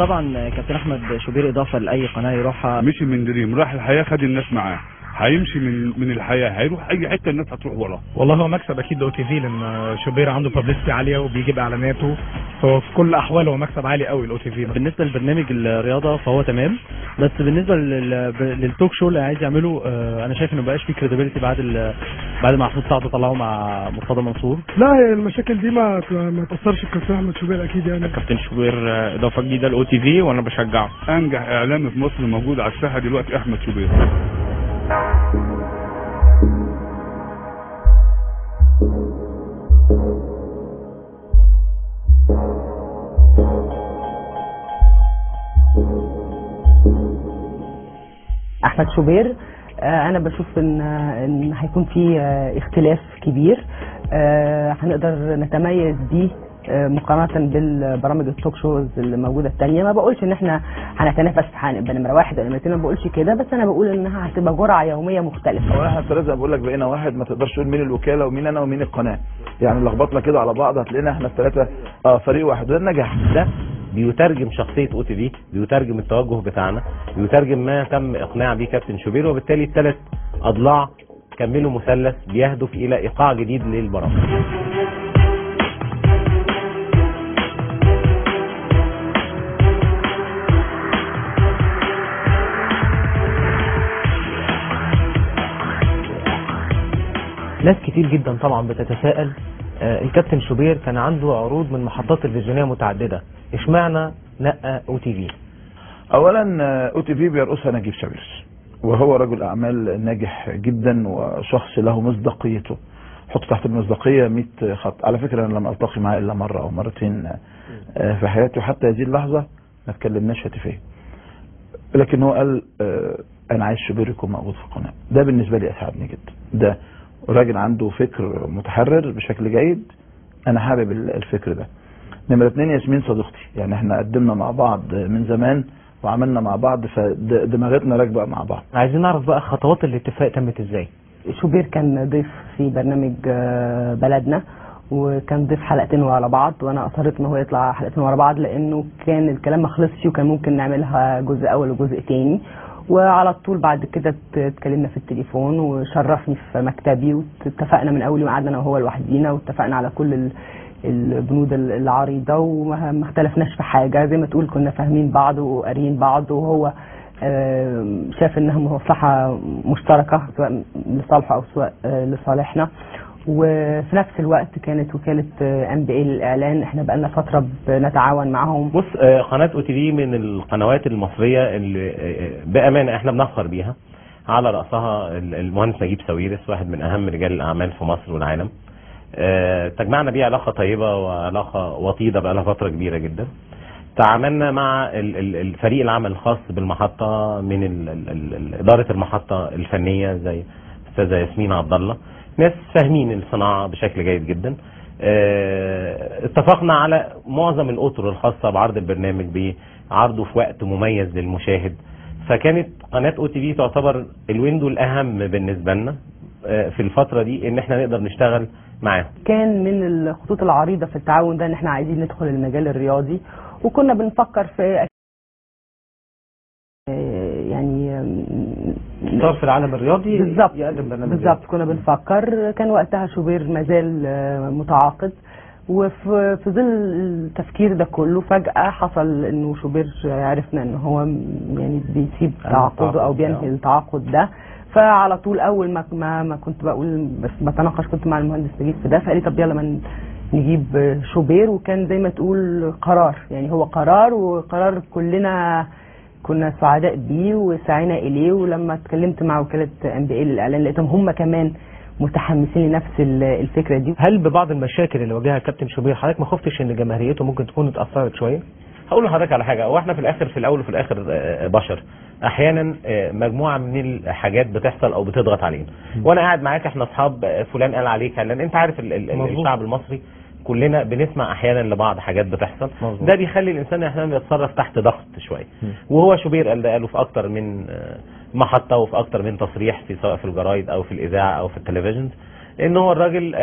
طبعا كابتن احمد شوبير اضافه لاي قناه يروحها. مشي من دريم راح الحياه، خد الناس معاه، هيمشي من الحياه، هيروح اي حته الناس هتروح وراه. والله هو مكسب اكيد لاو تي في، لان شوبير عنده بابليستي عاليه وبيجيب اعلاناته، فهو في كل الاحوال هو مكسب عالي قوي لاو تي في. بالنسبه لبرنامج الرياضه فهو تمام، بس بالنسبه للتوك شو اللي عايز يعمله انا شايف انه مبقاش فيه كريديبيليتي بعد ما محمود سعد طلعه مع مرتضى منصور. لا هي المشاكل دي ما تاثرش بكابتن احمد شوبير اكيد يعني. كابتن شوبير اضافه جديده لاو تي في وانا بشجعه. انجح اعلامي في مصر موجود على الساحه دلوقتي احمد شوبير. احمد شوبير انا بشوف ان هيكون في اختلاف كبير هنقدر نتميز بيه مقارنه بالبرامج التوك شوز اللي موجوده الثانيه. ما بقولش ان احنا هنتنافس هنبقى نمره واحد ولا نمره اثنين، ما بقولش كده، بس انا بقول انها هتبقى جرعه يوميه مختلفه. اولا احنا لازم بقول لك بقينا واحد، ما تقدرش تقول مين الوكاله ومين انا ومين القناه، يعني لخبطنا كده على بعض هتلاقينا احنا الثلاثه فريق واحد، وده النجاح. ده بيترجم شخصيه او تي في، بيترجم التوجه بتاعنا، بيترجم ما تم اقناع بيه كابتن شوبير، وبالتالي الثلاث اضلاع كملوا مثلث بيهدف الى ايقاع جديد للبرامج. ناس كتير جدا طبعا بتتساءل الكابتن شوبير كان عنده عروض من محطات تلفزيونيه متعدده، اشمعنى نقى او تي في؟ اولا او تي في بيرقصها نجيب ساويرس، وهو رجل اعمال ناجح جدا وشخص له مصداقيته، حط تحت المصداقيه 100 خط. على فكره انا لم التقي معاه الا مره او مرتين في حياتي، وحتى هذه اللحظه ما اتكلمناش هاتفيا، لكن هو قال انا عايز شوبير يكون موجود في القناه. ده بالنسبه لي اسعدني جدا، ده راجل عنده فكر متحرر بشكل جيد، انا حابب الفكر ده. نمرة 2 ياسمين صديقتي، يعني احنا قدمنا مع بعض من زمان وعملنا مع بعض، فدماغتنا راكبه مع بعض. عايزين نعرف بقى خطوات الاتفاق تمت ازاي؟ شوبير كان ضيف في برنامج بلدنا، وكان ضيف حلقتين ورا بعض، وانا اصريت ان هو يطلع حلقتين ورا بعض لانه كان الكلام ما خلصش وكان ممكن نعملها جزء اول وجزء تاني. وعلى طول بعد كده اتكلمنا في التليفون وشرفني في مكتبي، واتفقنا من اول يوم قعدنا انا وهو لوحدينا، واتفقنا على كل البنود العريضه وما اختلفناش في حاجه، زي ما تقول كنا فاهمين بعض وقاريين بعض، وهو شاف انها مصلحه مشتركه سواء لصالحه او سواء لصالحنا. وفي نفس الوقت كانت وكاله ام بي اي للاعلان احنا بقالنا فتره بنتعاون معاهم. بص، قناه او تي في من القنوات المصريه اللي بامانه احنا بنفخر بيها، على راسها المهندس نجيب ساويرس، واحد من اهم رجال الاعمال في مصر والعالم. تجمعنا بيه علاقه طيبه وعلاقه وطيده بقالها فتره كبيره جدا. تعاملنا مع الفريق العمل الخاص بالمحطه من اداره المحطه الفنيه زي استاذه ياسمين عبد الله، ناس فاهمين الصناعه بشكل جيد جدا. اتفقنا على معظم الاطر الخاصه بعرض البرنامج بعرضه في وقت مميز للمشاهد، فكانت قناه او تي في تعتبر الويندو الاهم بالنسبه لنا في الفتره دي ان احنا نقدر نشتغل معاهم. كان من الخطوط العريضه في التعاون ده ان احنا عايزين ندخل المجال الرياضي، وكنا بنفكر في يعني صار في العالم الرياضي بالظبط يقدم برنامج بالظبط. كنا بنفكر، كان وقتها شوبير مازال متعاقد، وفي ظل التفكير ده كله فجأة حصل انه شوبير عرفنا ان هو يعني بيسيب تعاقده او بينهي التعاقد ده. فعلى طول اول ما كنت بقول بس بتناقش كنت مع المهندس نجيب في ده، فقال لي طب يلا ما نجيب شوبير. وكان زي ما تقول قرار، يعني هو قرار، وقرار كلنا كنا سعداء بيه وسعينا اليه. ولما اتكلمت مع وكاله ام بي اي للاعلان لقيتهم هم كمان متحمسين لنفس الفكره دي. هل ببعض المشاكل اللي واجهها كابتن شوبير حضرتك ما خفتش ان جماهيريته ممكن تكون اتاثرت شويه؟ هقول لحضرتك على حاجه، هو احنا في الاول وفي الاخر بشر، احيانا مجموعه من الحاجات بتحصل او بتضغط علينا، وانا قاعد معاك احنا اصحاب، فلان قال عليك، لان انت عارف الشعب المصري كلنا بنسمع احيانا لبعض حاجات بتحصل. مظبوط. ده بيخلي الانسان احيانا يتصرف تحت ضغط شويه. وهو شوبير قاله في اكتر من محطه وفي اكتر من تصريح، في سواء في الجرايد او في الاذاعه او في التلفزيون، لان هو الراجل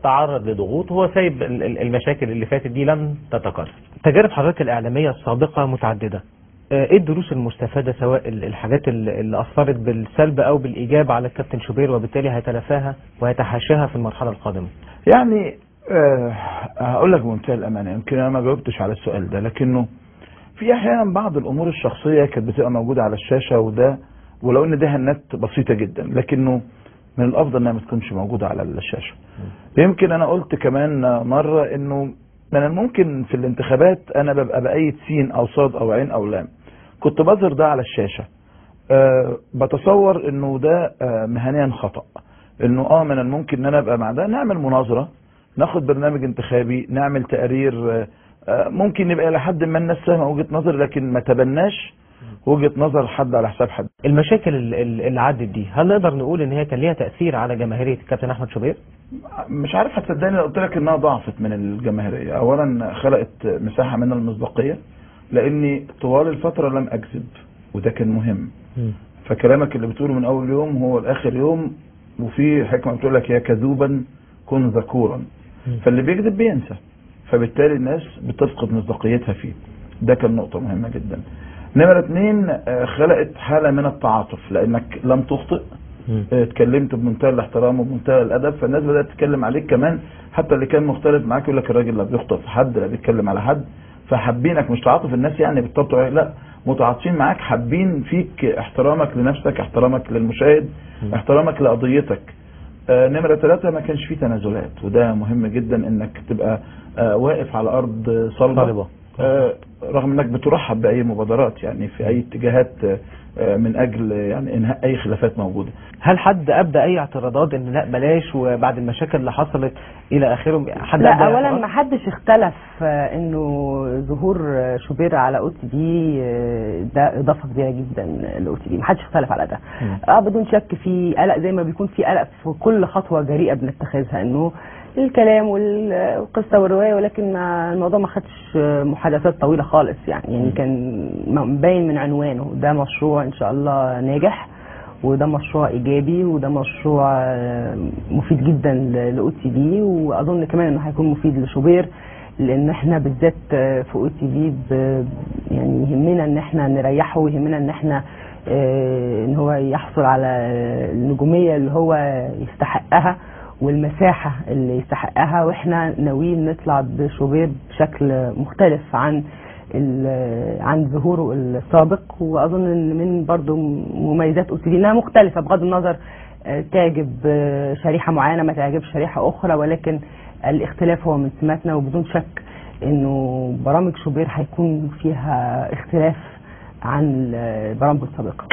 تعرض لضغوط، وهو سايب المشاكل اللي فاتت دي لم تتكرر. تجارب حضرتك الإعلامية السابقة متعددة، ايه الدروس المستفادة سواء الحاجات اللي أثرت بالسلب أو بالإيجاب على الكابتن شوبير وبالتالي هيتلافاها ويتحاشاها في المرحلة القادمة؟ يعني هقول لك بمنتهى الامانه، يمكن انا ما جاوبتش على السؤال ده، لكنه في احيانا بعض الامور الشخصيه كانت بتبقى موجوده على الشاشه، وده ولو ان دهنات بسيطه جدا، لكنه من الافضل انها ما تكونش موجوده على الشاشه. يمكن انا قلت كمان مره انه من الممكن في الانتخابات انا ببقى بايد سين او صاد او عين او لام، كنت بظهر ده على الشاشه. بتصور انه ده مهنيا خطأ، انه من الممكن ان انا ابقى مع ده، نعمل مناظره، ناخد برنامج انتخابي، نعمل تقارير، ممكن يبقى لحد ما الناس فاهمه وجهه نظر، لكن ما تبناش وجهه نظر حد على حساب حد. المشاكل اللي عدت دي هل نقدر نقول ان هي كان ليها تأثير على جماهيرية الكابتن احمد شوبير؟ مش عارف هتصدقني لو قلت لك انها ضعفت من الجماهيريه. اولا خلقت مساحه من المصداقيه، لاني طوال الفتره لم اكذب، وده كان مهم. فكلامك اللي بتقوله من اول يوم هو لاخر يوم، وفي حكمه بتقول لك يا كذوبا كن ذكورا، فاللي بيكذب بينسى، فبالتالي الناس بتفقد مصداقيتها فيه. ده كان نقطه مهمه جدا. نمرة 2 خلقت حاله من التعاطف، لانك لم تخطئ، اتكلمت بمنتهى الاحترام وبمنتهى الادب، فالناس بدات تتكلم عليك كمان، حتى اللي كان مختلف معاك يقول لك الراجل لا بيخطئ في حد لا بيتكلم على حد، فحابينك. مش تعاطف الناس يعني بالطبع، لا، متعاطفين معاك، حابين فيك احترامك لنفسك، احترامك للمشاهد، احترامك لقضيتك. نمرة 3 ما كانش فيه تنازلات، وده مهم جدا انك تبقى واقف على ارض صلبة، رغم انك بترحب باي مبادرات يعني في اي اتجاهات من اجل يعني انهاء اي خلافات موجوده. هل حد ابدى اي اعتراضات ان لا بلاش وبعد المشاكل اللي حصلت الى اخره؟ لا، اولا ما حدش اختلف انه ظهور شوبير على او تي في ده اضافه كبيره جدا لاو تي في، ما حدش اختلف على ده. بدون شك في قلق زي ما بيكون في قلق في كل خطوه جريئه بنتخذها، انه الكلام والقصه والروايه، ولكن الموضوع ما خدش محادثات طويله خالص يعني كان باين من عنوانه ده مشروع ان شاء الله ناجح، وده مشروع ايجابي، وده مشروع مفيد جدا لاو تي في، واظن كمان انه هيكون مفيد لشوبير، لان احنا بالذات في او تي في يعني يهمنا ان احنا نريحه، ويهمنا ان احنا ان هو يحصل على النجوميه اللي هو يستحقها والمساحه اللي يستحقها، واحنا ناويين نطلع بشوبير بشكل مختلف عن ظهوره السابق. واظن ان من برضو مميزات او تي في انها مختلفه، بغض النظر تعجب شريحه معينه ما تعجبش شريحه اخرى، ولكن الاختلاف هو من سماتنا، وبدون شك انه برامج شوبير هيكون فيها اختلاف عن البرامج السابقه.